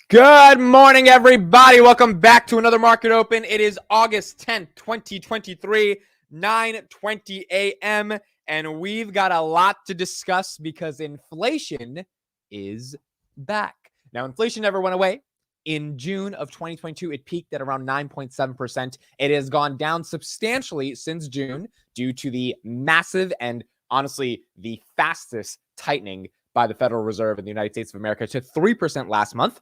Good morning, everybody. Welcome back to another Market Open. It is August 10th, 2023, 9:20 a.m., and we've got a lot to discuss because inflation is back. Now, inflation never went away. In June of 2022, it peaked at around 9.7%. It has gone down substantially since June due to the massive and honestly the fastest tightening by the Federal Reserve in the United States of America to 3% last month.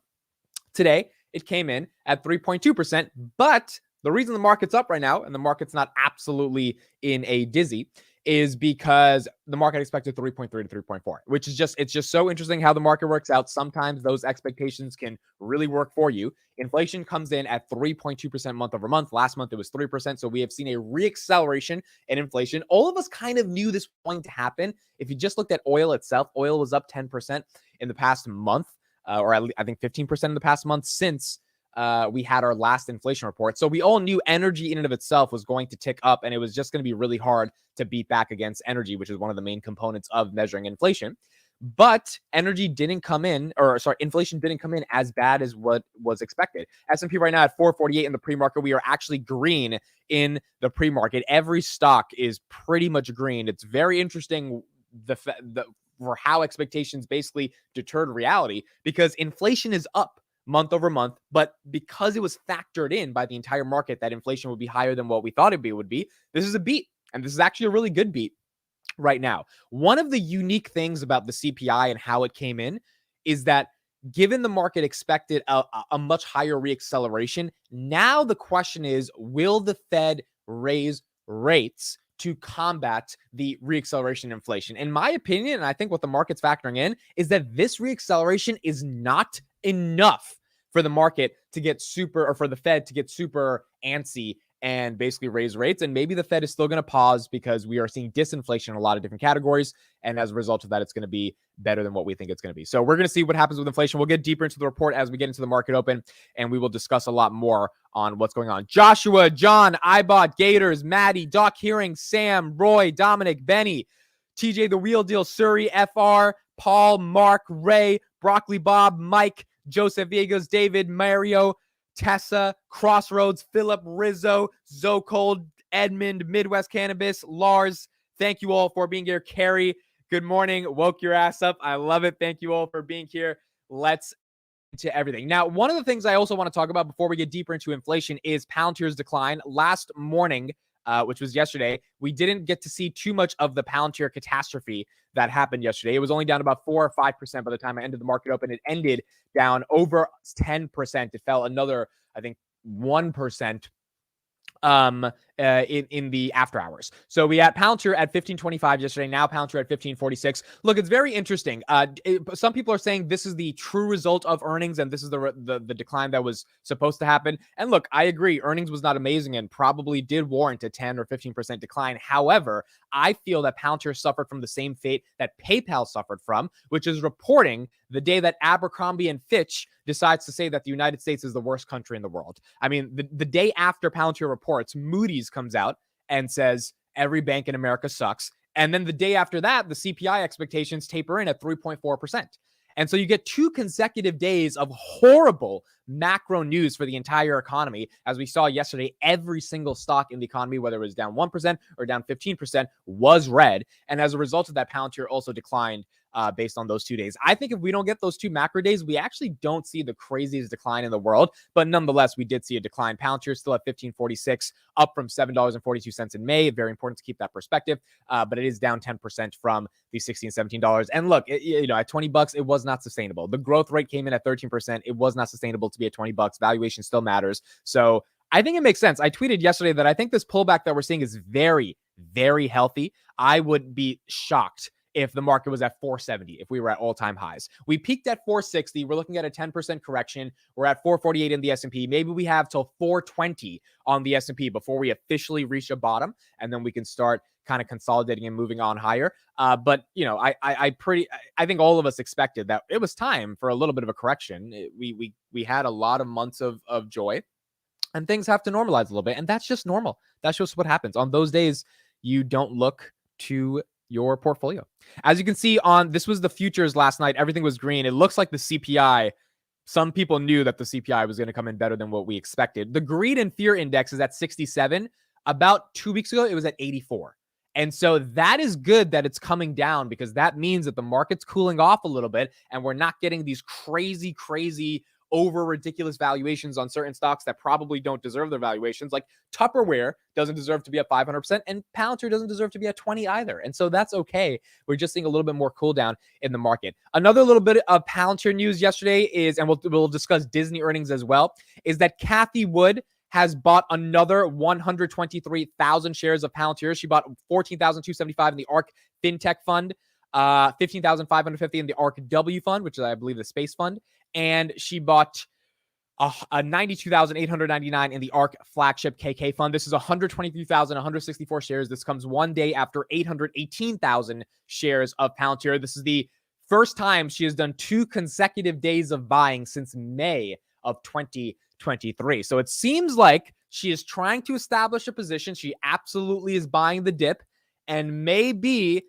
Today, it came in at 3.2%, but the reason the market's up right now and the market's not absolutely in a dizzy is because the market expected 3.3 to 3.4, which is it's just so interesting how the market works out. Sometimes those expectations can really work for you. Inflation comes in at 3.2% month over month. Last month, it was 3%. So we have seen a reacceleration in inflation. All of us kind of knew this was going to happen. If you just looked at oil itself, oil was up 10% in the past month. Or I think 15% in the past month since we had our last inflation report. So we all knew energy in and of itself was going to tick up, and it was just going to be really hard to beat back against energy, which is one of the main components of measuring inflation. But inflation didn't come in as bad as what was expected. S&P right now at 448 in the pre-market. We are actually green in the pre-market. Every stock is pretty much green. It's very interesting for how expectations basically deterred reality, because inflation is up month over month, but because it was factored in by the entire market that inflation would be higher than what we thought it would be, this is a beat, and this is actually a really good beat right now. One of the unique things about the CPI and how it came in is that given the market expected a much higher reacceleration, now the question is, will the Fed raise rates to combat the reacceleration in inflation? In my opinion, and I think what the market's factoring in, is that this reacceleration is not enough for the market to get for the Fed to get super antsy and basically raise rates. And maybe the Fed is still going to pause because we are seeing disinflation in a lot of different categories. And as a result of that, it's going to be better than what we think it's going to be. So we're going to see what happens with inflation. We'll get deeper into the report as we get into the market open, and we will discuss a lot more on what's going on. Joshua, John, iBot, Gators, Maddie, Doc Hearing, Sam, Roy, Dominic, Benny, TJ, The Wheel Deal, Suri, FR, Paul, Mark, Ray, Broccoli Bob, Mike, Joseph Viegas, David, Mario, Tessa, Crossroads, Philip, Rizzo, Zocold, Edmund, Midwest Cannabis, Lars. Thank you all for being here. Carrie, good morning. Woke your ass up. I love it. Thank you all for being here. Let's into everything. Now, one of the things I also want to talk about before we get deeper into inflation is Palantir's decline. Last morning, which was yesterday, we didn't get to see too much of the Palantir catastrophe that happened yesterday. It was only down about 4 or 5% by the time I ended the market open. It ended down over 10%. It fell another, I think, 1% in the after hours. So we had Palantir at 1525 yesterday. Now Palantir at 1546. Look, it's very interesting. Some people are saying this is the true result of earnings, and this is the decline that was supposed to happen. And look, I agree. Earnings was not amazing and probably did warrant a 10 or 15% decline. However, I feel that Palantir suffered from the same fate that PayPal suffered from, which is reporting the day that Abercrombie and Fitch decides to say that the United States is the worst country in the world. I mean, the day after Palantir reports, Moody's comes out and says every bank in America sucks. And then the day after that, the CPI expectations taper in at 3.4%. And so you get 2 consecutive days of horrible macro news for the entire economy. As we saw yesterday, every single stock in the economy, whether it was down 1% or down 15%, was red. And as a result of that, Palantir also declined based on those 2 days. I think if we don't get those 2 macro days, we actually don't see the craziest decline in the world. But nonetheless, we did see a decline. Palantir is still at 1546, up from $7.42 in May. Very important to keep that perspective. But it is down 10% from the $16, $17. And look, at $20, it was not sustainable. The growth rate came in at 13%. It was not sustainable to be at $20. Valuation still matters. So I think it makes sense. I tweeted yesterday that I think this pullback that we're seeing is very, very healthy. I would be shocked if the market was at 470, if we were at all-time highs. We peaked at 460. We're looking at a 10% correction. We're at 448 in the S&P. Maybe we have till 420 on the S&P before we officially reach a bottom, and then we can start kind of consolidating and moving on higher. But I think all of us expected that it was time for a little bit of a correction. We had a lot of months of joy, and things have to normalize a little bit, and that's just normal. That's just what happens. On those days, you don't look to your portfolio. As you can see this was the futures last night. Everything was green. It looks like the CPI some people knew that the CPI was going to come in better than what we expected. The greed and fear index is at 67. About 2 weeks ago, it was at 84. And so that is good that it's coming down, because that means that the market's cooling off a little bit and we're not getting these crazy over ridiculous valuations on certain stocks that probably don't deserve their valuations. Like Tupperware doesn't deserve to be at 500%, and Palantir doesn't deserve to be at 20 either. And so that's okay. We're just seeing a little bit more cool down in the market. Another little bit of Palantir news yesterday is, and we'll discuss Disney earnings as well, is that Cathie Wood has bought another 123,000 shares of Palantir. She bought 14,275 in the ARK FinTech Fund, 15,550 in the ARK W Fund, which is, I believe, the space fund. And she bought a 92,899 in the ARK Flagship KK Fund. This is 123,164 shares. This comes one day after 818,000 shares of Palantir. This is the first time she has done 2 consecutive days of buying since May of 2023. So it seems like she is trying to establish a position. She absolutely is buying the dip, and maybe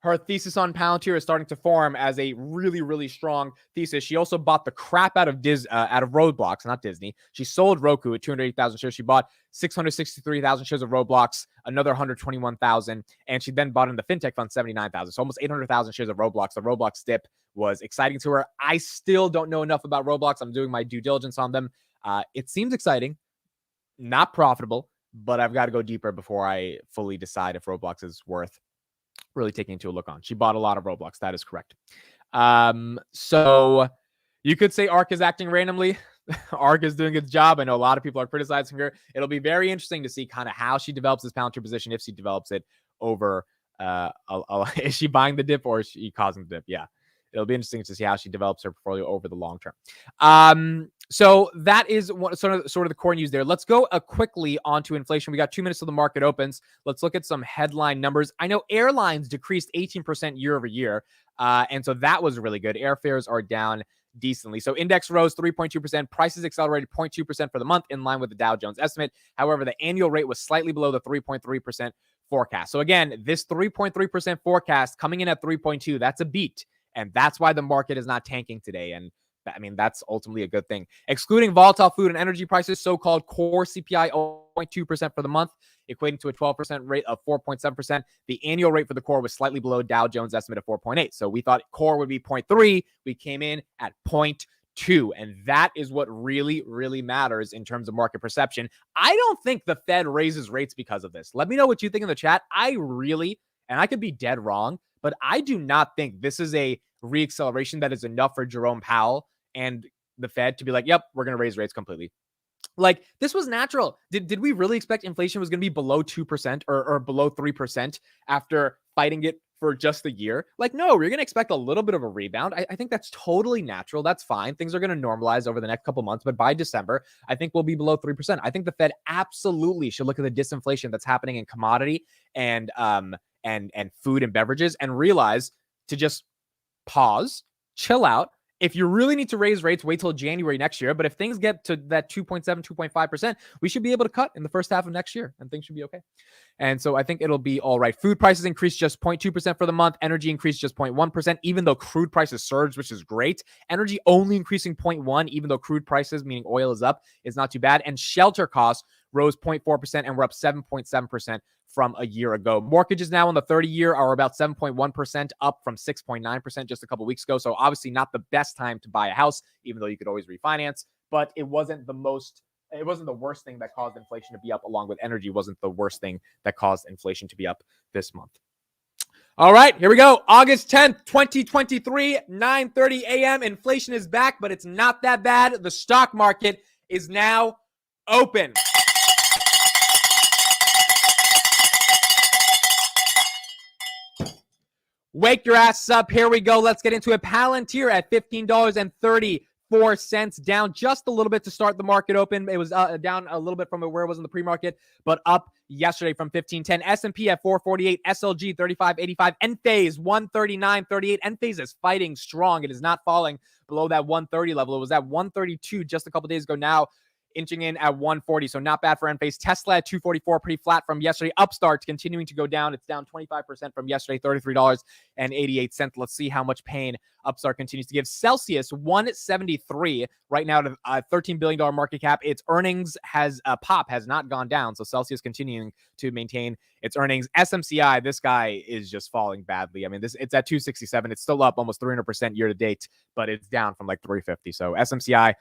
her thesis on Palantir is starting to form as a really strong thesis. She also bought the crap out of Roblox, not Disney. She sold Roku at 208,000 shares. She bought 663,000 shares of Roblox, another 121,000, and she then bought in the fintech fund 79,000. So almost 800,000 shares of Roblox. The Roblox dip was exciting to her. I still don't know enough about Roblox. I'm doing my due diligence on them. It seems exciting, not profitable, but I've got to go deeper before I fully decide if Roblox is worth really taking into a look on. She bought a lot of Roblox. That is correct. So you could say ARK is acting randomly. ARK is doing its job. I know a lot of people are criticizing her. It'll be very interesting to see kind of how she develops this Palantir position, if she develops it over, is she buying the dip or is she causing the dip? Yeah. It'll be interesting to see how she develops her portfolio over the long term. So that is sort of the core news there. Let's go quickly onto inflation. We got 2 minutes till the market opens. Let's look at some headline numbers. I know airlines decreased 18% year over year. And so that was really good. Airfares are down decently. So index rose 3.2%. Prices accelerated 0.2% for the month, in line with the Dow Jones estimate. However, the annual rate was slightly below the 3.3% forecast. So again, this 3.3% forecast coming in at 3.2, that's a beat. And that's why the market is not tanking today. And I mean, that's ultimately a good thing. Excluding volatile food and energy prices, so-called core CPI 0.2% for the month, equating to a 12% rate of 4.7%. The annual rate for the core was slightly below Dow Jones estimate of 4.8. So we thought core would be 0.3. We came in at 0.2. And that is what really matters in terms of market perception. I don't think the Fed raises rates because of this. Let me know what you think in the chat. And I could be dead wrong, but I do not think this is a reacceleration that is enough for Jerome Powell and the Fed to be like, yep, we're going to raise rates completely. Like, this was natural. Did we really expect inflation was going to be below 2% or below 3% after fighting it for just a year? Like, no, we're going to expect a little bit of a rebound. I think that's totally natural. That's fine. Things are going to normalize over the next couple months, but by December, I think we'll be below 3%. I think the Fed absolutely should look at the disinflation that's happening in commodity and food and beverages and realize to just pause, chill out. If you really need to raise rates, wait till January next year. But if things get to that 2.7, 2.5%, we should be able to cut in the first half of next year and things should be okay. And so I think it'll be all right. Food prices increased just 0.2% for the month. Energy increased just 0.1%, even though crude prices surged, which is great. Energy only increasing 0.1%, even though crude prices, meaning oil, is up, is not too bad. And shelter costs rose 0.4% and we're up 7.7% from a year ago. Mortgages now on the 30-year are about 7.1%, up from 6.9% just a couple weeks ago. So obviously not the best time to buy a house, even though you could always refinance, but it wasn't the worst thing that caused inflation to be up, along with energy wasn't the worst thing that caused inflation to be up this month. All right, here we go. August 10th, 2023, 9:30 a.m. Inflation is back, but it's not that bad. The stock market is now open. Wake your ass up. Here we go. Let's get into it. Palantir at $15.34, down just a little bit to start the market open. It was down a little bit from where it was in the pre-market, but up yesterday from 15.10. S&P at 448, SLG 35.85, Enphase 139.38. Enphase is fighting strong. It is not falling below that 130 level. It was at 132 just a couple days ago. Now inching in at 140. So not bad for Enphase. Tesla at 244, pretty flat from yesterday. Upstart's continuing to go down. It's down 25% from yesterday, $33.88. Let's see how much pain Upstart continues to give. Celsius, 173 right now to a $13 billion market cap. Its earnings pop has not gone down. So Celsius continuing to maintain its earnings. SMCI, this guy is just falling badly. I mean, it's at 267. It's still up almost 300% year to date, but it's down from like 350. So SMCI,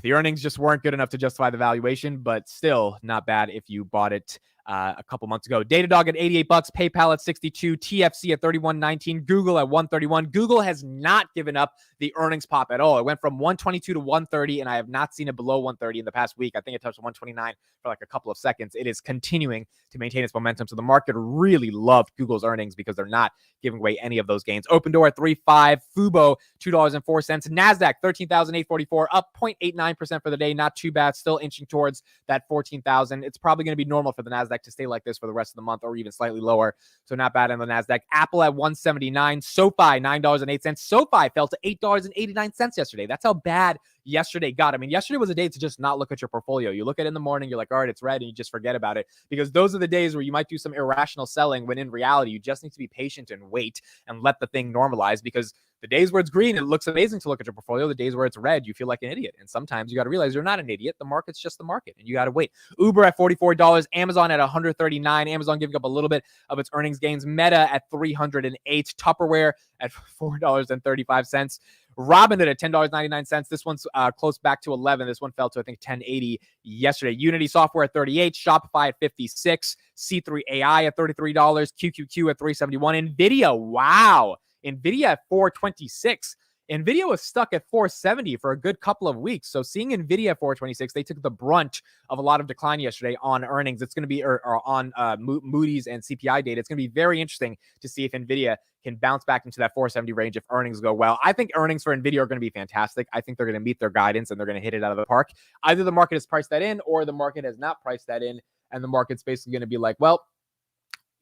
the earnings just weren't good enough to justify the valuation, but still not bad if you bought it a couple months ago. Datadog at $88, PayPal at $62, TFC at $31.19, Google at $131. Google has not given up the earnings pop at all. It went from $122 to $130, and I have not seen it below $130 in the past week. I think it touched $129 for like a couple of seconds. It is continuing to maintain its momentum. So the market really loved Google's earnings because they're not giving away any of those gains. Open Door at 3.5, Fubo $2.04, Nasdaq 13,844, up 0.89% for the day. Not too bad. Still inching towards that 14,000. It's probably going to be normal for the Nasdaq to stay like this for the rest of the month or even slightly lower. So not bad on the Nasdaq. Apple at 179, SoFi $9.08. SoFi fell to $8.89 yesterday. That's how bad yesterday got. I mean, yesterday was a day to just not look at your portfolio. You look at it in the morning, you're like, all right, it's red, and you just forget about it, because those are the days where you might do some irrational selling, when in reality, you just need to be patient and wait and let the thing normalize, because the days where it's green, it looks amazing to look at your portfolio. The days where it's red, you feel like an idiot. And sometimes you got to realize you're not an idiot. The market's just the market, and you got to wait. Uber at $44, Amazon at $139, Amazon giving up a little bit of its earnings gains, Meta at $308, Tupperware at $4.35, Robinhood at $10.99. This one's close back to 11. This one fell to, I think, 10.80 yesterday. Unity Software at 38, Shopify at 56, C3 AI at $33, QQQ at 371, Nvidia, wow, Nvidia at 426. Nvidia was stuck at 470 for a good couple of weeks. So seeing Nvidia at 426, they took the brunt of a lot of decline yesterday on earnings. It's going to be or on Moody's and CPI data. It's going to be very interesting to see if Nvidia can bounce back into that 470 range if earnings go well. I think earnings for Nvidia are going to be fantastic. I think they're going to meet their guidance and they're going to hit it out of the park. Either the market has priced that in or the market has not priced that in, and the market's basically going to be like, well,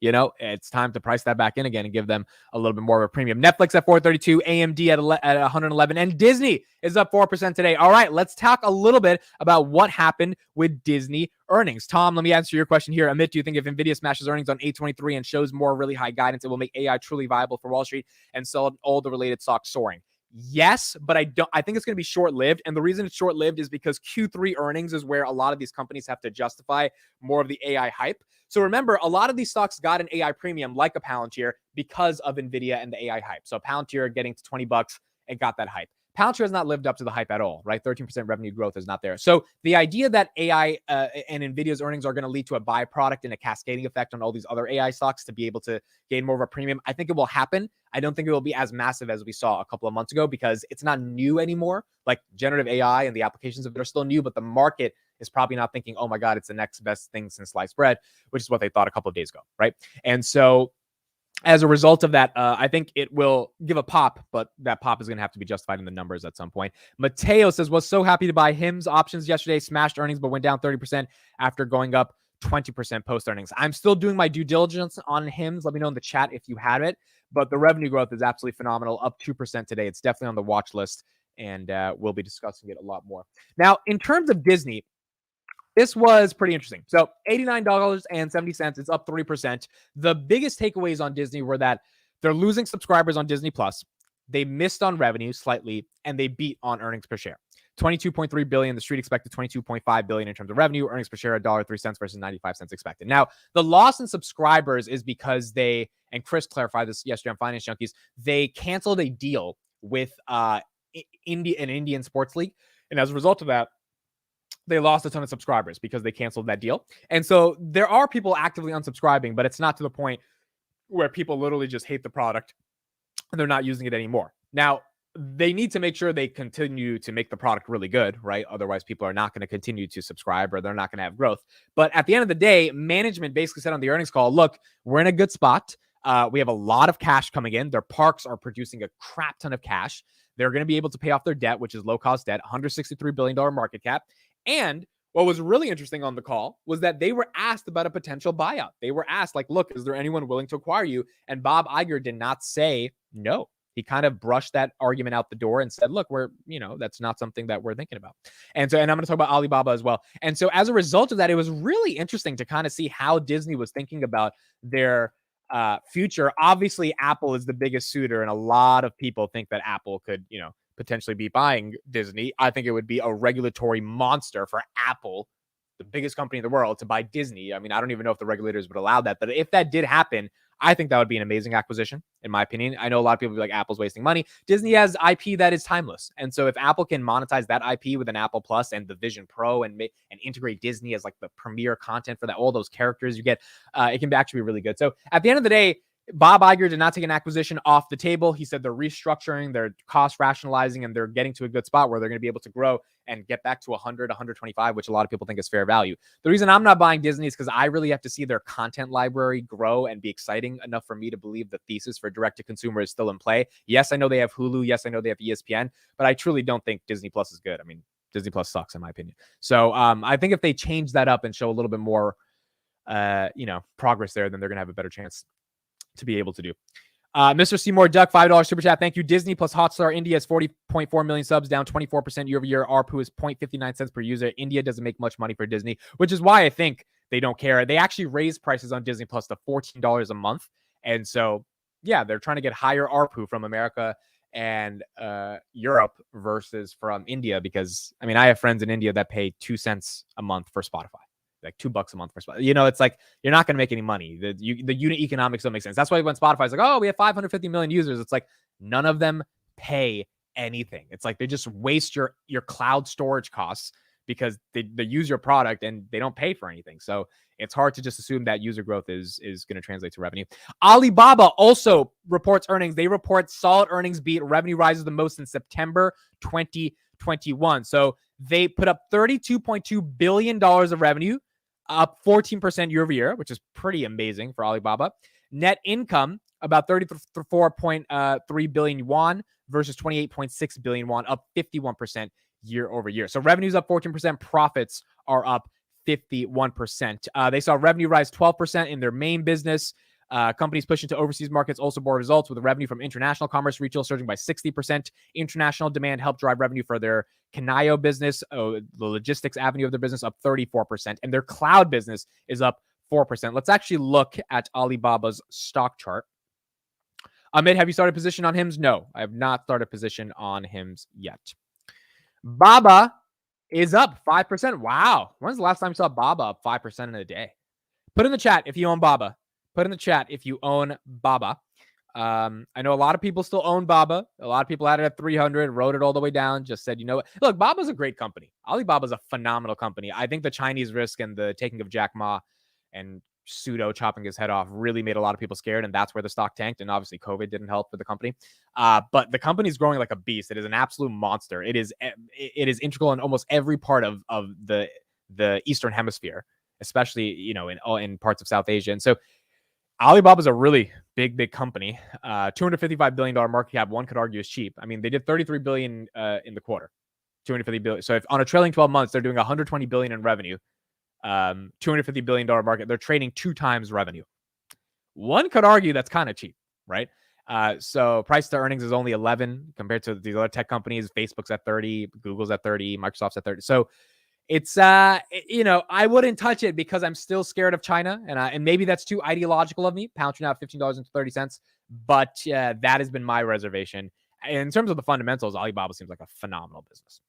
you know, it's time to price that back in again and give them a little bit more of a premium. Netflix at 432, AMD at 111, and Disney is up 4% today. All right, let's talk a little bit about what happened with Disney earnings. Tom, let me answer your question here. Amit, do you think if NVIDIA smashes earnings on 8/23 and shows more really high guidance, it will make AI truly viable for Wall Street and sell all the related stocks soaring? Yes, but I think it's going to be short-lived. And the reason it's short-lived is because Q3 earnings is where a lot of these companies have to justify more of the AI hype. So remember, a lot of these stocks got an AI premium like a Palantir because of NVIDIA and the AI hype. So Palantir getting to $20 and got that hype. Palantir has not lived up to the hype at all, right? 13% revenue growth is not there. So the idea that AI and NVIDIA's earnings are going to lead to a byproduct and a cascading effect on all these other AI stocks to be able to gain more of a premium, I think it will happen. I don't think it will be as massive as we saw a couple of months ago because it's not new anymore. Like generative AI and the applications of it are still new, but the market is probably not thinking, oh my God, it's the next best thing since sliced bread, which is what they thought a couple of days ago, right? And so as a result of that, I think it will give a pop, but that pop is going to have to be justified in the numbers at some point. Mateo says, was so happy to buy HIMS options yesterday, smashed earnings, but went down 30% after going up 20% post earnings. I'm still doing my due diligence on HIMS. Let me know in the chat if you had it, but the revenue growth is absolutely phenomenal, up 2% today. It's definitely on the watch list, and we'll be discussing it a lot more. Now, in terms of Disney, this was pretty interesting. So $89.70, it's up 3%. The biggest takeaways on Disney were that they're losing subscribers on Disney Plus. They missed on revenue slightly, and they beat on earnings per share. $22.3 billion. The street expected $22.5 billion in terms of revenue. Earnings per share $1.03 versus 95 cents expected. Now, the loss in subscribers is because they, and Chris clarified this yesterday on Finance Junkies, they canceled a deal with an Indian sports league. And as a result of that, they lost a ton of subscribers because they canceled that deal. And so there are people actively unsubscribing, but it's not to the point where people literally just hate the product and they're not using it anymore. Now, they need to make sure they continue to make the product really good, right? Otherwise, people are not going to continue to subscribe or they're not going to have growth. But at the end of the day, management basically said on the earnings call, look, we're in a good spot. We have a lot of cash coming in. Their parks are producing a crap ton of cash. They're going to be able to pay off their debt, which is low-cost debt, $163 billion market cap. And what was really interesting on the call was that they were asked about a potential buyout. They were asked, like, look, is there anyone willing to acquire you? And Bob Iger did not say no. He kind of brushed that argument out the door and said, look, that's not something that we're thinking about. And I'm going to talk about Alibaba as well. And so as a result of that, it was really interesting to kind of see how Disney was thinking about their future. Obviously, Apple is the biggest suitor, and a lot of people think that Apple could, potentially be buying Disney. I think it would be a regulatory monster for Apple, the biggest company in the world, to buy Disney. I mean, I don't even know if the regulators would allow that, but if that did happen, I think that would be an amazing acquisition, in my opinion. I know a lot of people be like, Apple's wasting money. Disney has IP that is timeless. And so if Apple can monetize that IP with an Apple Plus and the Vision Pro and integrate Disney as like the premier content for that, all those characters you get, it can actually be really good. So at the end of the day, Bob Iger did not take an acquisition off the table. He said they're restructuring, they're cost rationalizing, and they're getting to a good spot where they're going to be able to grow and get back to 100, 125, which a lot of people think is fair value. The reason I'm not buying Disney is because I really have to see their content library grow and be exciting enough for me to believe the thesis for direct-to-consumer is still in play. Yes, I know they have Hulu. Yes, I know they have ESPN, but I truly don't think Disney Plus is good. I mean, Disney Plus sucks, in my opinion. So I think if they change that up and show a little bit more, progress there, then they're going to have a better chance to be able to do. Mr. Seymour Duck, $5 super chat. Thank you. Disney plus Hotstar India is 40.4 million subs, down 24% year over year. ARPU is 0.59 cents per user. India doesn't make much money for Disney, which is why I think they don't care. They actually raised prices on Disney Plus to $14 a month. And so, yeah, they're trying to get higher ARPU from America and Europe versus from India, because, I mean, I have friends in India that pay 2 cents a month for Spotify. Like $2 a month for Spotify. It's like you're not going to make any money. The unit economics don't make sense. That's why when Spotify's like, oh, we have 550 million users, it's like none of them pay anything. It's like they just waste your cloud storage costs because they use your product and they don't pay for anything. So it's hard to just assume that user growth is going to translate to revenue. Alibaba also reports earnings. They report solid earnings beat. Revenue rises the most in September 2021. So they put up $32.2 billion of revenue, up 14% year over year, which is pretty amazing for Alibaba. Net income, about 34.3 billion yuan versus 28.6 billion yuan, up 51% year over year. So revenue's up 14%, profits are up 51%. They saw revenue rise 12% in their main business. Companies pushing to overseas markets also bore results, with revenue from international commerce retail surging by 60%. International demand helped drive revenue for their Canayo business, the logistics avenue of their business, up 34%. And their cloud business is up 4%. Let's actually look at Alibaba's stock chart. Amit, have you started position on HIMS? No, I have not started position on HIMS yet. Baba is up 5%. Wow. When's the last time you saw Baba up 5% in a day? Put in the chat if you own Baba. Put in the chat if you own Baba. I know a lot of people still own Baba. A lot of people had it at 300, wrote it all the way down, just said, what? Look, Baba's a great company. Alibaba's a phenomenal company. I think the Chinese risk and the taking of Jack Ma and pseudo chopping his head off really made a lot of people scared, and that's where the stock tanked. And obviously COVID didn't help for the company. But the company's growing like a beast. It is an absolute monster. It is integral in almost every part of the Eastern Hemisphere, especially, in parts of South Asia. And so Alibaba's a really big company. $255 billion market cap, one could argue is cheap. I mean, they did $33 billion in the quarter, $250 billion. So if on a trailing 12 months, they're doing $120 billion in revenue, $250 billion market, they're trading 2 times revenue. One could argue that's kind of cheap, right? So price to earnings is only 11 compared to these other tech companies. Facebook's at 30, Google's at 30, Microsoft's at 30. So it's, I wouldn't touch it because I'm still scared of China. And maybe that's too ideological of me, pouching out $15.30. But that has been my reservation. In terms of the fundamentals, Alibaba seems like a phenomenal business.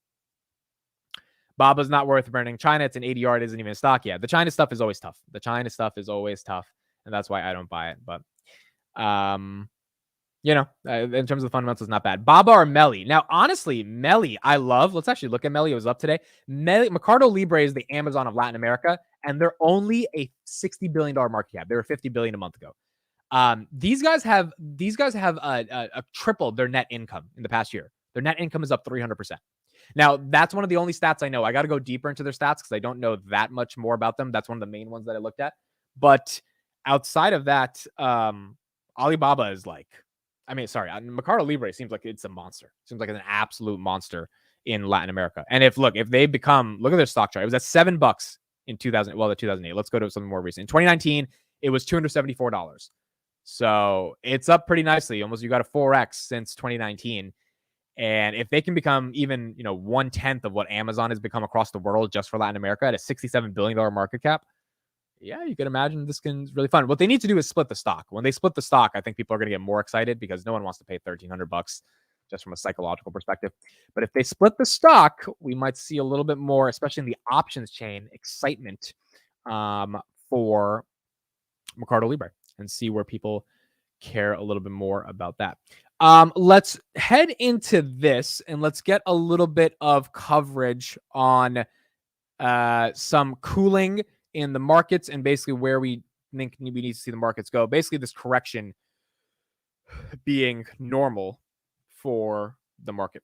Baba's not worth burning. China, it's an ADR. It isn't even a stock yet. The China stuff is always tough. And that's why I don't buy it. But, in terms of the fundamentals, not bad. Baba or Melli? Now, honestly, Melli, I love. Let's actually look at Melli. It was up today. Mercado Libre is the Amazon of Latin America, and they're only a $60 billion market cap. They were $50 billion a month ago. These guys have tripled their net income in the past year. Their net income is up 300%. Now, that's one of the only stats I know. I got to go deeper into their stats because I don't know that much more about them. That's one of the main ones that I looked at. But outside of that, Alibaba is like, Mercado Libre seems like it's a monster. Seems like an absolute monster in Latin America. And if they become, look at their stock chart. It was at $7 in 2008. Let's go to something more recent. In 2019, it was $274. So it's up pretty nicely. Almost you got a 4x since 2019. And if they can become even, 1/10 of what Amazon has become across the world just for Latin America at a $67 billion market cap, yeah, you can imagine this can really fun. What they need to do is split the stock. When they split the stock, I think people are going to get more excited because no one wants to pay $1,300 just from a psychological perspective. But if they split the stock, we might see a little bit more, especially in the options chain, excitement for Mercado Libre and see where people care a little bit more about that. Let's head into this and let's get a little bit of coverage on some cooling in the markets and basically where we think we need to see the markets go. Basically, this correction being normal for the market.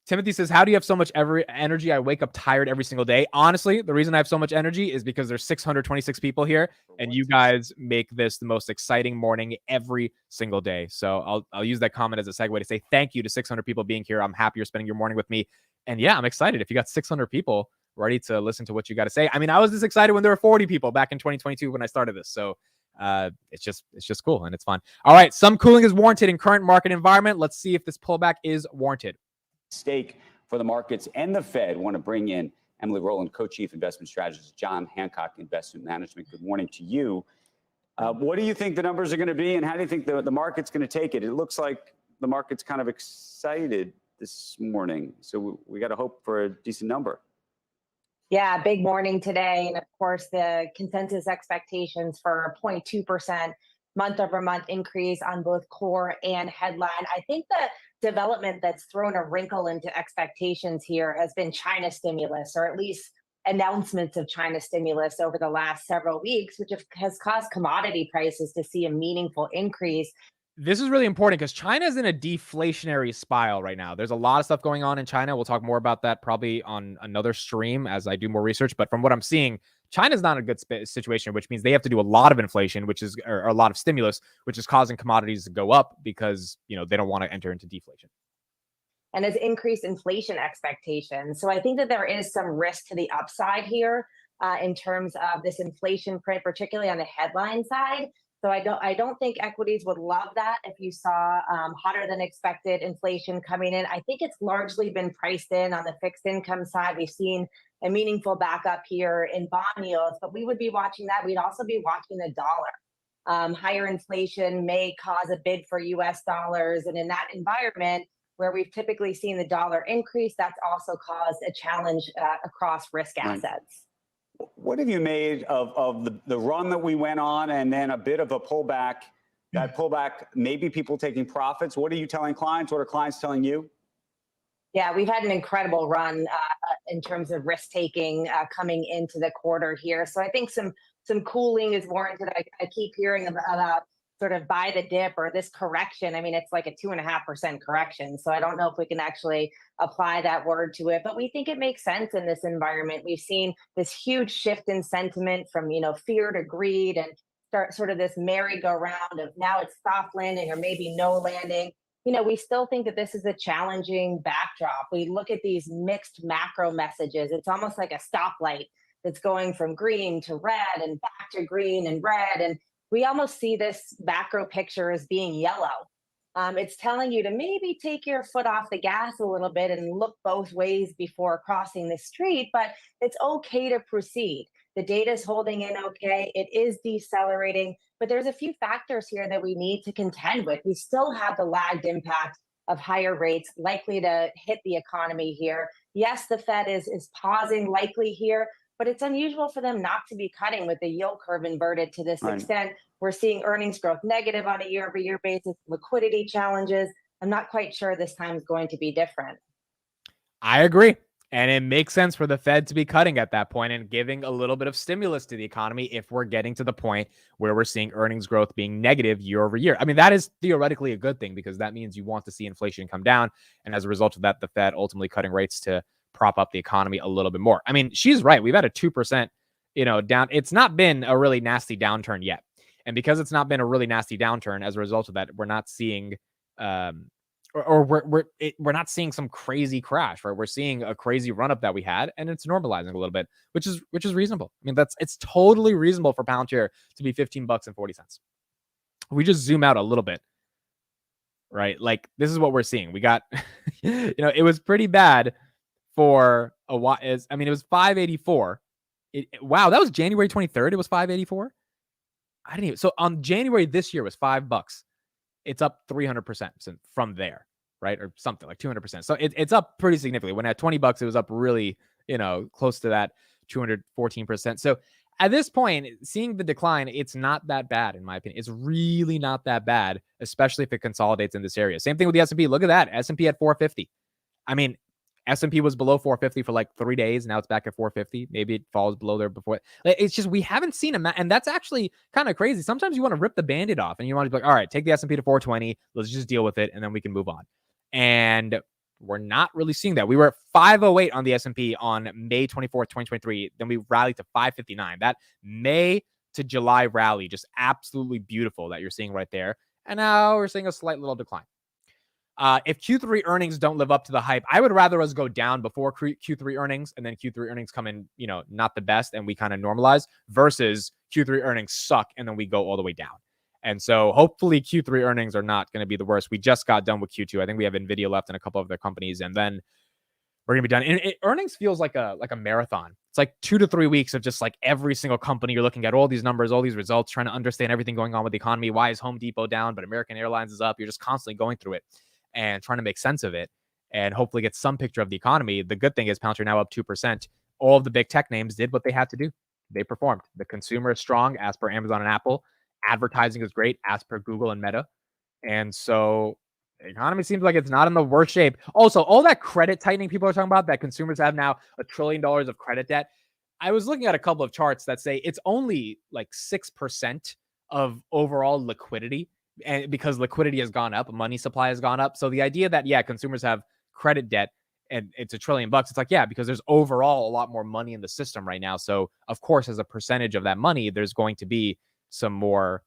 Timothy says, how do you have so much energy? I wake up tired every single day. Honestly, the reason I have so much energy is because there's 626 people here, and you guys make this the most exciting morning every single day. So I'll use that comment as a segue to say thank you to 600 people being here. I'm happy you're spending your morning with me. And yeah, I'm excited. If you got 600 people ready to listen to what you got to say. I mean, I was this excited when there were 40 people back in 2022 when I started this. So it's just cool and it's fun. All right, some cooling is warranted in current market environment. Let's see if this pullback is warranted. Stake for the markets and the Fed. Want to bring in Emily Rowland, co-chief investment strategist, John Hancock, investment management. Good morning to you. What do you think the numbers are going to be, and how do you think the market's going to take it? It looks like the market's kind of excited this morning, so we got to hope for a decent number. Yeah, big morning today, and of course the consensus expectations for 0.2% month-over-month increase on both core and headline. I think the development that's thrown a wrinkle into expectations here has been China stimulus, or at least announcements of China stimulus over the last several weeks, which has caused commodity prices to see a meaningful increase. This is really important because China is in a deflationary spiral right now. There's a lot of stuff going on in China. We'll talk more about that probably on another stream as I do more research. But from what I'm seeing, China's not in a good situation, which means they have to do a lot of inflation, or a lot of stimulus, which is causing commodities to go up because, they don't want to enter into deflation. And has increased inflation expectations. So I think that there is some risk to the upside here in terms of this inflation print, particularly on the headline side. So I don't think equities would love that if you saw hotter than expected inflation coming in. I think it's largely been priced in on the fixed income side. We've seen a meaningful backup here in bond yields, but we would be watching that. We'd also be watching the dollar. Higher inflation may cause a bid for US dollars. And in that environment where we've typically seen the dollar increase, that's also caused a challenge across risk assets. What have you made of the run that we went on and then a bit of a pullback? That pullback, maybe people taking profits. What are you telling clients? What are clients telling you? Yeah, we've had an incredible run in terms of risk taking coming into the quarter here. So I think some cooling is warranted. I keep hearing about sort of buy the dip or this correction. I mean, it's like a 2.5% correction. So I don't know if we can actually apply that word to it, but we think it makes sense in this environment. We've seen this huge shift in sentiment from, fear to greed, and start sort of this merry-go-round of now it's soft landing or maybe no landing. We still think that this is a challenging backdrop. We look at these mixed macro messages. It's almost like a stoplight that's going from green to red and back to green and red. And we almost see this macro picture as being yellow. It's telling you to maybe take your foot off the gas a little bit and look both ways before crossing the street, but it's okay to proceed. The data is holding in okay. It is decelerating, but there's a few factors here that we need to contend with. We still have the lagged impact of higher rates likely to hit the economy here. Yes, the Fed is pausing likely here, but it's unusual for them not to be cutting with the yield curve inverted to this extent. We're seeing earnings growth negative on a year-over-year basis, liquidity challenges. I'm not quite sure this time is going to be different. I agree. And it makes sense for the Fed to be cutting at that point and giving a little bit of stimulus to the economy if we're getting to the point where we're seeing earnings growth being negative year over year. I mean, that is theoretically a good thing because that means you want to see inflation come down. And as a result of that, the Fed ultimately cutting rates to prop up the economy a little bit more. I mean, she's right. We've had a 2%, down. It's not been a really nasty downturn yet. And because it's not been a really nasty downturn, as a result of that, we're not seeing we're not seeing some crazy crash, right? We're seeing a crazy run up that we had, and it's normalizing a little bit, which is reasonable. I mean, it's totally reasonable for Palantir to be $15.40. we just zoom out a little bit, right? Like this is what we're seeing. We got, it was pretty bad for a while. It was 584. Wow, that was January 23rd. It was 584. I didn't even. So on January this year was $5. It's up 300% from there, right? Or something like 200%. So it's up pretty significantly. When at $20, it was up really, close to that 214%. So at this point, seeing the decline, it's not that bad, in my opinion. It's really not that bad, especially if it consolidates in this area. Same thing with the S&P. Look at that. S&P at 450. I mean, S&P was below 450 for like 3 days. Now it's back at 450. Maybe it falls below there before. It's just we haven't seen and that's actually kind of crazy. Sometimes you want to rip the Band-Aid off and you want to be like, all right, take the S&P to 420. Let's just deal with it, and then we can move on. And we're not really seeing that. We were at 508 on the S&P on May 24th, 2023. Then we rallied to 559. That May to July rally, just absolutely beautiful that you're seeing right there. And now we're seeing a slight little decline. If Q3 earnings don't live up to the hype, I would rather us go down before Q3 earnings, and then Q3 earnings come in, not the best, and we kind of normalize, versus Q3 earnings suck and then we go all the way down. And so hopefully Q3 earnings are not going to be the worst. We just got done with Q2. I think we have NVIDIA left and a couple of their companies, and then we're going to be done. And earnings feels like a marathon. It's like 2 to 3 weeks of just like every single company. You're looking at all these numbers, all these results, trying to understand everything going on with the economy. Why is Home Depot down, but American Airlines is up? You're just constantly going through it and trying to make sense of it and hopefully get some picture of the economy. The good thing is Palantir now up 2%. All of the big tech names did what they had to do. They performed. The consumer is strong as per Amazon and Apple. Advertising is great as per Google and Meta. And so the economy seems like it's not in the worst shape. Also, all that credit tightening people are talking about, that consumers have now $1 trillion of credit debt. I was looking at a couple of charts that say it's only like 6% of overall liquidity. And because liquidity has gone up, money supply has gone up. So the idea that, consumers have credit debt and it's $1 trillion, it's like, because there's overall a lot more money in the system right now. So of course, as a percentage of that money, there's going to be some more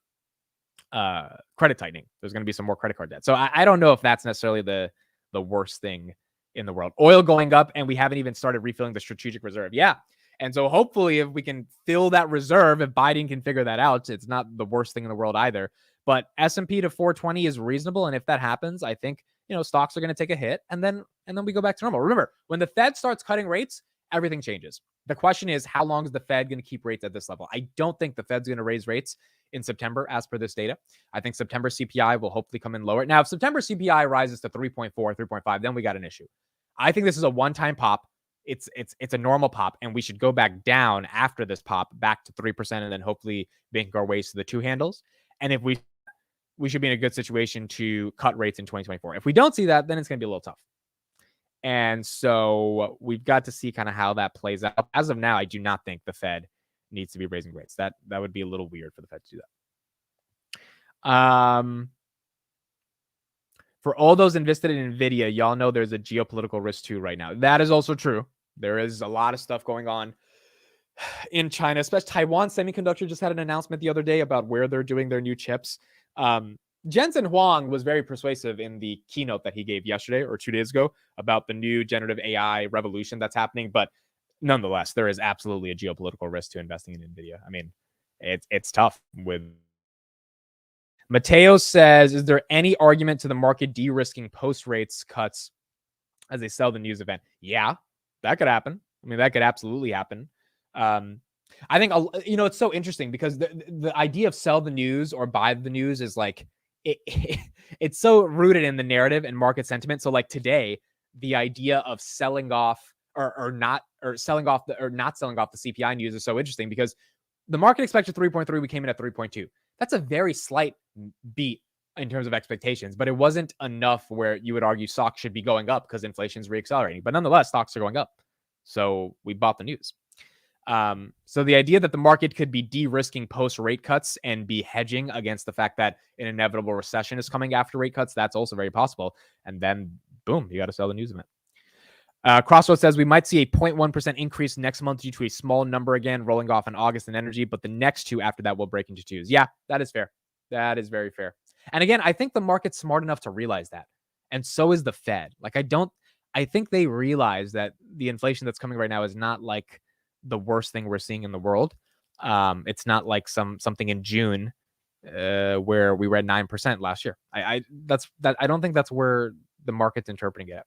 credit tightening. There's going to be some more credit card debt. So I don't know if that's necessarily the worst thing in the world. Oil going up, and we haven't even started refilling the strategic reserve. Yeah. And so hopefully if we can fill that reserve, if Biden can figure that out, it's not the worst thing in the world either. But S&P to 420 is reasonable. And if that happens, I think, stocks are going to take a hit, and then we go back to normal. Remember, when the Fed starts cutting rates, everything changes. The question is, how long is the Fed going to keep rates at this level? I don't think the Fed's going to raise rates in September as per this data. I think September CPI will hopefully come in lower. Now, if September CPI rises to 3.4, 3.5, then we got an issue. I think this is a one-time pop. It's a normal pop, and we should go back down after this pop back to 3%, and then hopefully make our ways to the 2 handles. And if we should be in a good situation to cut rates in 2024. If we don't see that, then it's going to be a little tough. And so we've got to see kind of how that plays out. As of now, I do not think the Fed needs to be raising rates. That would be a little weird for the Fed to do that. For all those invested in NVIDIA, y'all know there's a geopolitical risk too right now. That is also true. There is a lot of stuff going on in China, especially Taiwan Semiconductor just had an announcement the other day about where they're doing their new chips. Jensen Huang was very persuasive in the keynote that he gave yesterday or 2 days ago about the new generative AI revolution that's happening. But nonetheless, there is absolutely a geopolitical risk to investing in NVIDIA. I mean, it's tough. With Mateo says, is there any argument to the market de-risking post rates cuts as they sell the news event? Yeah, that could happen. I mean, that could absolutely happen. I think, it's so interesting because the idea of sell the news or buy the news is like, it's so rooted in the narrative and market sentiment. So like today, the idea of selling off or not selling off the CPI news is so interesting because the market expected 3.3. We came in at 3.2. That's a very slight beat in terms of expectations, but it wasn't enough where you would argue stocks should be going up because inflation is reaccelerating. But nonetheless, stocks are going up. So we bought the news. So the idea that the market could be de-risking post rate cuts and be hedging against the fact that an inevitable recession is coming after rate cuts, that's also very possible. And then boom, you got to sell the news event. Crossroads says we might see a 0.1% increase next month due to a small number again rolling off in August and energy, but the next 2 after that will break into 2s. Yeah, that is fair. That is very fair. And again, I think the market's smart enough to realize that. And so is the Fed. I think they realize that the inflation that's coming right now is not like the worst thing we're seeing in the world. It's not like something in June where we were at 9% last year. I don't think that's where the market's interpreting it at.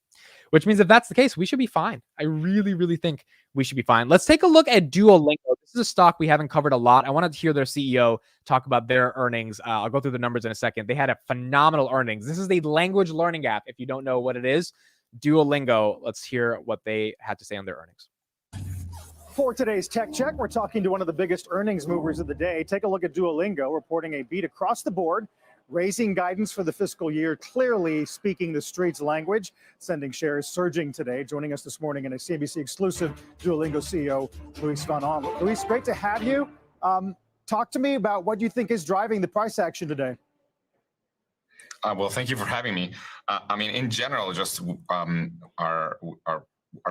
Which means if that's the case, we should be fine. I really, really think we should be fine. Let's take a look at Duolingo. This is a stock we haven't covered a lot. I wanted to hear their CEO talk about their earnings. I'll go through the numbers in a second. They had a phenomenal earnings. This is the language learning app. If you don't know what it is, Duolingo. Let's hear what they had to say on their earnings. For today's Tech Check, we're talking to one of the biggest earnings movers of the day. Take a look at Duolingo, reporting a beat across the board, raising guidance for the fiscal year, clearly speaking the street's language, sending shares surging today. Joining us this morning in a CNBC exclusive, Duolingo CEO Luis von Ahn. Luis, great to have you. Talk to me about what you think is driving the price action today. Well, thank you for having me. I mean, in general, just our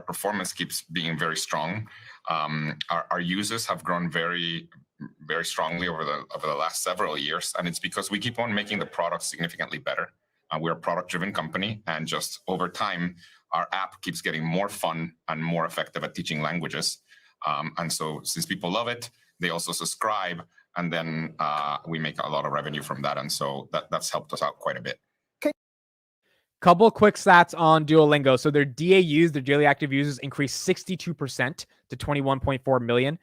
performance keeps being very strong. Our users have grown very strongly over the last several years, and it's because we keep on making the product significantly better. We're a product-driven company, and just over time, our app keeps getting more fun and more effective at teaching languages. And so, since people love it, they also subscribe, and then we make a lot of revenue from that, and so that's helped us out quite a bit. Couple quick stats on Duolingo. So their DAUs, their daily active users, increased 62% to 21.4 million.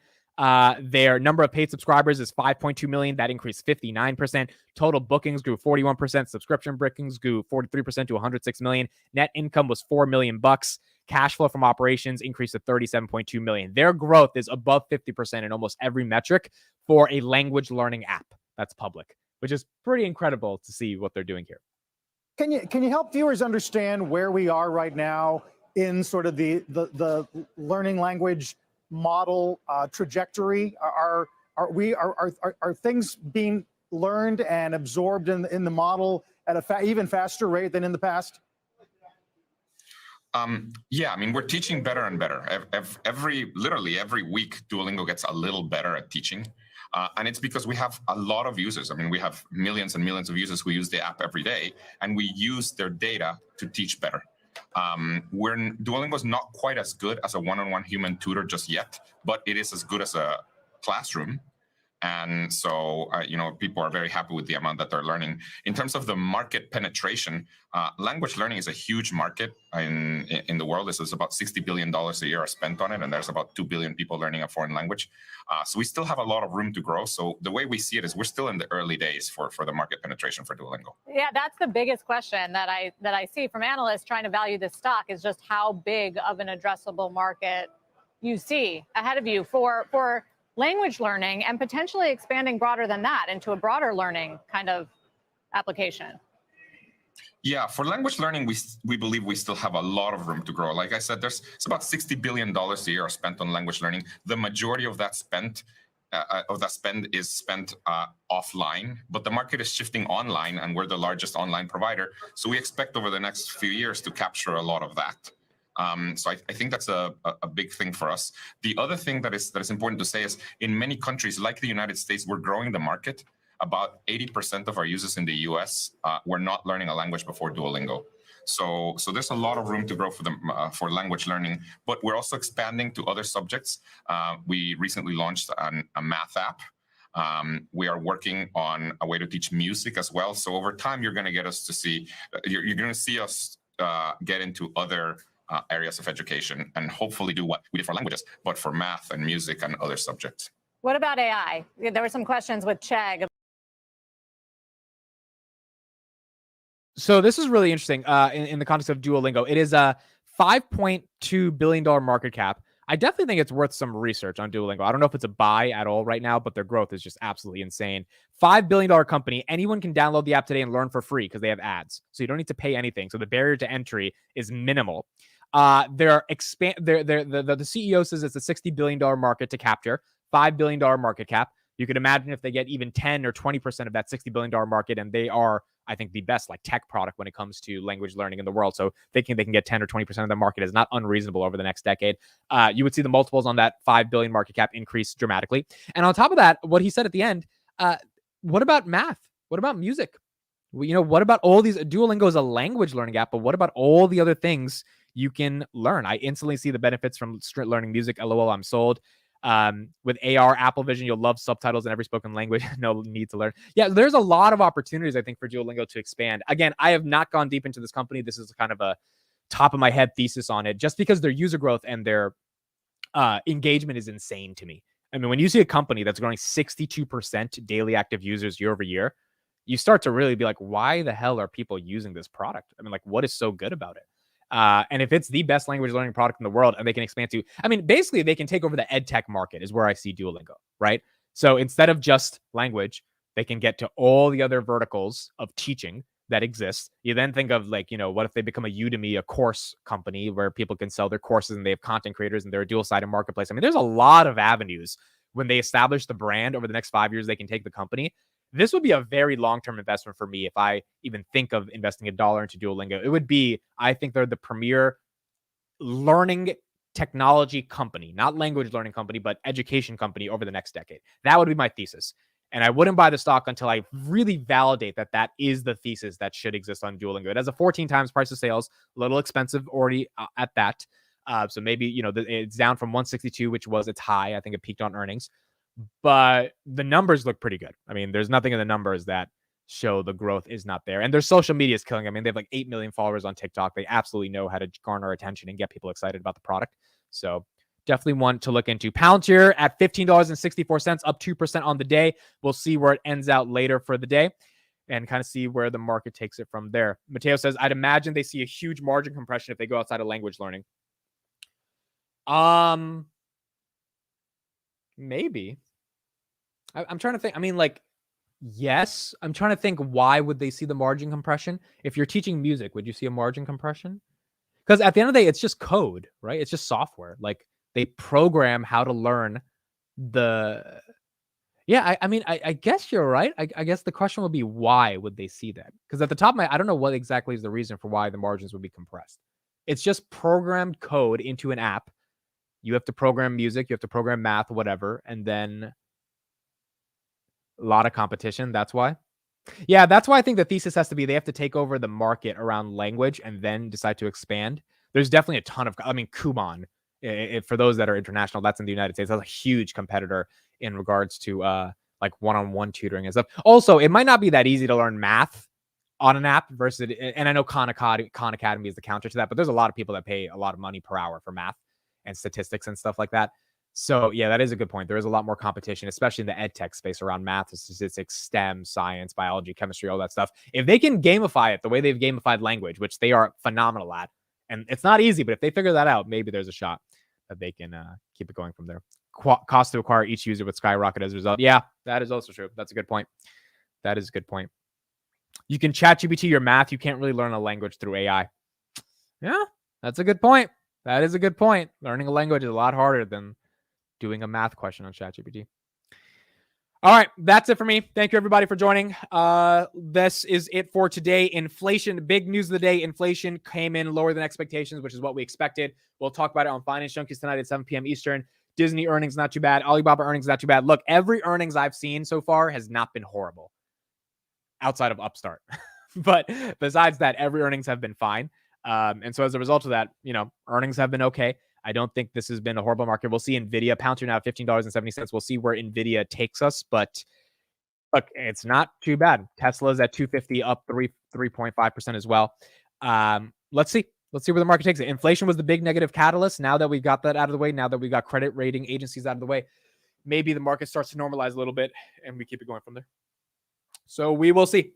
Their number of paid subscribers is 5.2 million. That increased 59%. Total bookings grew 41%. Subscription bookings grew 43% to 106 million. Net income was $4 million. Cash flow from operations increased to 37.2 million. Their growth is above 50% in almost every metric for a language learning app that's public, which is pretty incredible to see what they're doing here. Can you help viewers understand where we are right now in sort of the learning language model trajectory? Are things being learned and absorbed in the model at a even faster rate than in the past? Yeah, I mean, we're teaching better and better. Literally every week, Duolingo gets a little better at teaching. And it's because we have a lot of users. I mean, we have millions and millions of users who use the app every day, and we use their data to teach better. Duolingo is not quite as good as a one-on-one human tutor just yet, but it is as good as a classroom. And so, people are very happy with the amount that they're learning. In terms of the market penetration, language learning is a huge market in the world. This is about $60 billion a year are spent on it, and there's about 2 billion people learning a foreign language. So we still have a lot of room to grow. So the way we see it is we're still in the early days for the market penetration for Duolingo. Yeah, that's the biggest question that I see from analysts trying to value this stock is just how big of an addressable market you see ahead of you for language learning and potentially expanding broader than that into a broader learning kind of application. Yeah, for language learning, we believe we still have a lot of room to grow. Like I said, it's about $60 billion a year are spent on language learning. The majority of that spend is spent offline, but the market is shifting online, and we're the largest online provider. So we expect over the next few years to capture a lot of that. So I think that's a big thing for us. The other thing that is important to say is in many countries like the United States, we're growing the market. About 80% of our users in the US were not learning a language before Duolingo. So there's a lot of room to grow for language learning, but we're also expanding to other subjects. We recently launched a math app. We are working on a way to teach music as well. So over time, you're going to see us get into other areas of education and hopefully do what we did for languages, but for math and music and other subjects. What about AI? There were some questions with Chegg. So this is really interesting in the context of Duolingo. It is a $5.2 billion market cap. I definitely think it's worth some research on Duolingo. I don't know if it's a buy at all right now, but their growth is just absolutely insane. $5 billion company. Anyone can download the app today and learn for free because they have ads. So you don't need to pay anything. So the barrier to entry is minimal. The CEO says it's a $60 billion market to capture, $5 billion market cap. You could imagine if they get even 10 or 20% of that $60 billion market, and they are, I think, the best tech product when it comes to language learning in the world. So thinking they can get 10 or 20% of the market is not unreasonable over the next decade. You would see the multiples on that $5 billion market cap increase dramatically. And on top of that, what he said at the end, what about math? What about music? What about all these? Duolingo is a language learning app, but what about all the other things you can learn? I instantly see the benefits from learning music. LOL, I'm sold. With AR, Apple Vision, you'll love subtitles in every spoken language. No need to learn. Yeah, there's a lot of opportunities, I think, for Duolingo to expand. Again, I have not gone deep into this company. This is kind of a top of my head thesis on it, just because their user growth and their engagement is insane to me. I mean, when you see a company that's growing 62% daily active users year over year, you start to really be like, why the hell are people using this product? I mean, like, what is so good about it? And if it's the best language learning product in the world and they can expand to, I mean, basically they can take over the ed tech market is where I see Duolingo, right? So instead of just language, they can get to all the other verticals of teaching that exist. You then think of like, what if they become a Udemy, a course company where people can sell their courses and they have content creators and they're a dual-sided marketplace. I mean, there's a lot of avenues when they establish the brand over the next 5 years, they can take the company. This would be a very long-term investment for me if I even think of investing $1 into Duolingo. It would be, I think they're the premier learning technology company, not language learning company, but education company over the next decade. That would be my thesis. And I wouldn't buy the stock until I really validate that that is the thesis that should exist on Duolingo. It has a 14 times price of sales, a little expensive already at that. So maybe, it's down from 162, which was its high. I think it peaked on earnings. But the numbers look pretty good. I mean, there's nothing in the numbers that show the growth is not there. And their social media is killing. I mean, they have like 8 million followers on TikTok. They absolutely know how to garner attention and get people excited about the product. So definitely one to look into. Palantir at $15.64, up 2% on the day. We'll see where it ends out later for the day and kind of see where the market takes it from there. Mateo says, I'd imagine they see a huge margin compression if they go outside of language learning. Maybe. I'm trying to think. I mean, like, yes. I'm trying to think, why would they see the margin compression? If you're teaching music, would you see a margin compression? Because at the end of the day, it's just code, right? It's just software. Like, they program how to learn the... Yeah, I mean, I guess you're right. I guess the question would be, why would they see that? Because at the top of my... I don't know what exactly is the reason for why the margins would be compressed. It's just programmed code into an app. You have to program music, you have to program math, whatever, and then a lot of competition. That's why. Yeah, that's why I think the thesis has to be they have to take over the market around language and then decide to expand. There's definitely a ton of, Kumon, for those that are international, that's in the United States. That's a huge competitor in regards to like one-on-one tutoring and stuff. Also, it might not be that easy to learn math on an app versus, and I know Khan Academy is the counter to that, but there's a lot of people that pay a lot of money per hour for math and statistics and stuff like that. So yeah, that is a good point. There is a lot more competition, especially in the ed tech space around math, statistics, STEM, science, biology, chemistry, all that stuff. If they can gamify it the way they've gamified language, which they are phenomenal at, and it's not easy, but if they figure that out, maybe there's a shot that they can keep it going from there. Cost to acquire each user would skyrocket as a result. Yeah, that is also true. That's a good point. That is a good point. You can ChatGPT your math. You can't really learn a language through AI. Yeah, that's a good point. That is a good point. Learning a language is a lot harder than doing a math question on ChatGPT. All right, that's it for me. Thank you, everybody, for joining. This is it for today. Inflation, big news of the day. Inflation came in lower than expectations, which is what we expected. We'll talk about it on Finance Junkies tonight at 7 p.m. Eastern. Disney earnings, not too bad. Alibaba earnings, not too bad. Look, every earnings I've seen so far has not been horrible, outside of Upstart. But besides that, every earnings have been fine. And so as a result of that, earnings have been okay. I don't think this has been a horrible market. We'll see Nvidia, Palantir now at $15.70. We'll see where Nvidia takes us, but look, it's not too bad. Tesla's at 250, up 3.5% as well. Let's see where the market takes it. Inflation was the big negative catalyst. Now that we've got that out of the way, now that we've got credit rating agencies out of the way, maybe the market starts to normalize a little bit and we keep it going from there. So we will see.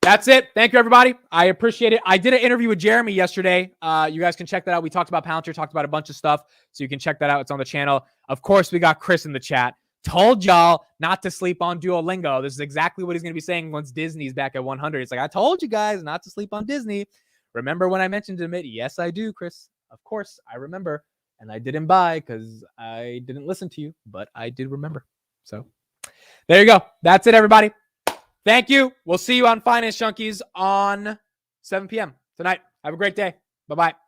That's it. Thank you, everybody. I appreciate it. I did an interview with Jeremy yesterday. You guys can check that out. We talked about Palantir, talked about a bunch of stuff. So you can check that out. It's on the channel. Of course, we got Chris in the chat. Told y'all not to sleep on Duolingo. This is exactly what he's going to be saying once Disney's back at 100. It's like, I told you guys not to sleep on Disney. Remember when I mentioned it? Yes, I do, Chris. Of course, I remember. And I didn't buy because I didn't listen to you, but I did remember. So there you go. That's it, everybody. Thank you. We'll see you on Finance Junkies on 7 p.m. tonight. Have a great day. Bye-bye.